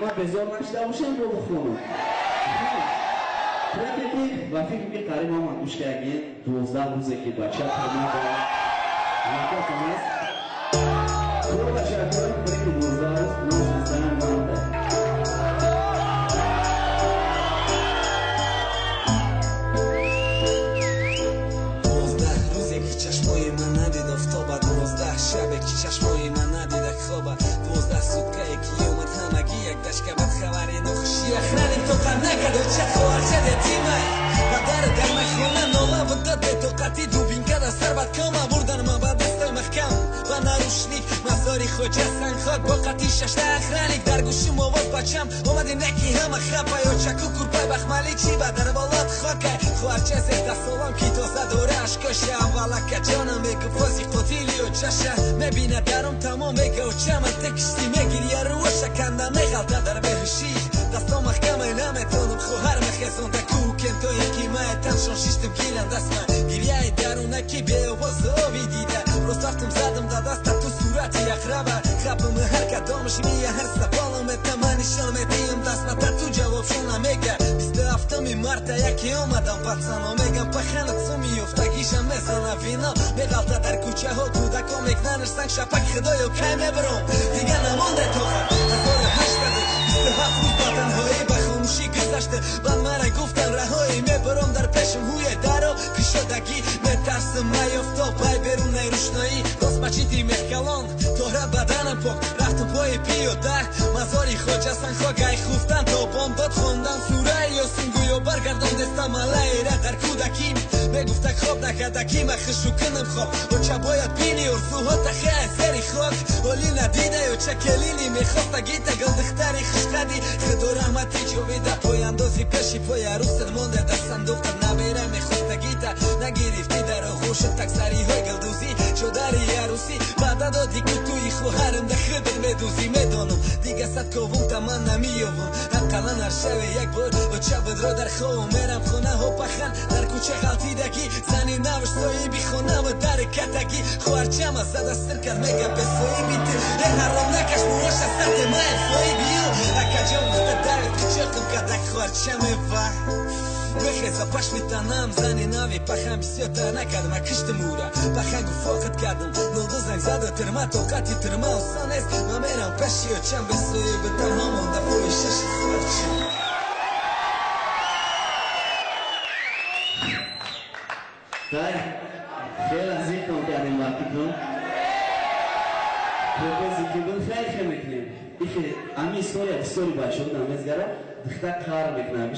اما بزار نشده باشم با بخونم پرکتی و فکر میگه قریب هم گوش کردین 12 روزه که بچه تمام با نکات هست رو بچه کنم برای که 12 روز نوز بزنم مانده چشمای من ندید افتابه 12 شبه که چشمای من ندید خوابه 12 سوتکه که اومد همگی یک دشکه بد خبری نخوشی اخرانیم تو قم نکد و چه خوار شده تیمه و در درمه خونه نامه بودد به توقتی دوبین که در سر بد کامه بردن ما به دستای محکم و نروشنیک مزاری خوجه سنگ خاک با قطی ششته اخرانیک در گوشی مواد بچم اومدی نکی همه خپه یا چکو کرپای بخمالی چی به در بالات خاکه خوارچه سیده سالم کی تازه دوره اشکاشه اولا که جانم بگو فازی قتیلی و چشه مبینه درم تمام بگه و چه من تکشتی میگیر یه روشه کنده میغلطه در بهشی دستا محکمه نمیتونم خوهر مخیزون دکو کن تو یکی مای تنشان شیشتم گیلن دست من گریه درونه کی به باز آوی دیده روز رفتم زدم دا دست تو صورتی اقربه خبم هر کدامش میه هر سپالم تمانی شامتیم دست نتا تو جواب شونه میگه 27 مرتا یکی اومدم پتسانو میگم پخنت سو میفته گیشم میزنه وینا میغلطه در کوچه ها کودکا میکننش سنگ شپک خدایا کی میبرم دیگه نمانده تو خب 27 روز با تنهایی به خاموشی گذشته من مرا گفتن رهایی میبرم در پیشم هوی درو کشدگی میترسم میفتا پای بیرون روشنایی راست بچیتی محکلان توره بدنم پاک رفتم پای پیاده مزاری خوجه سنگ خاگای خوفتن تا بام داد خوندن سوره یاسین گویا برگردم دستم علیره در کودکیم میگفته خواب نکدکی من خشو کنم خواب و چه باید بینی ارزوها تخیه زری خاک ولی ندیده و چه کلینی میخواسته گیته گلدختری خشقدی خدو رحمتی جویده پای اندازی پیشی پای عروست مونده در صندوق نبیره میخواسته گیته نگیرفتی در آغوشت تکسری های گلدوزی چودری عروسی بعد دادی که توی خوهرم ده خبر میدوزی میدانم دیگه صد کوم تمام نمیوم حقلا هر شوه یک بار و چه بود رو در خواه میرم خونه ها پخن در کوچه غلطی دکی زنی نوش سایی بی خونه و در کتکی خوارچه ما زده سر کرد میگه به سایی بیتی ای حرام نکش موش سرد مای سایی بیو اکا جا مخته دارید چرتم کدک خوارچه میوه بخیزه پاش میتنم زنی ناوی پخم بسیار تا نکردم اکشت مورا پخم گو فاقت کردم نلدو زنگ زده ترما توقتی ترما و سانست ما میرم پشی و چم بسوی بتم همون دفوی شش سوارچی خیلی از این کن کردیم وقتی کن پروپوزی که بون خیلی خیلی میکنیم ای که امی سوری بچه بودم ازگره دخته کار میکنم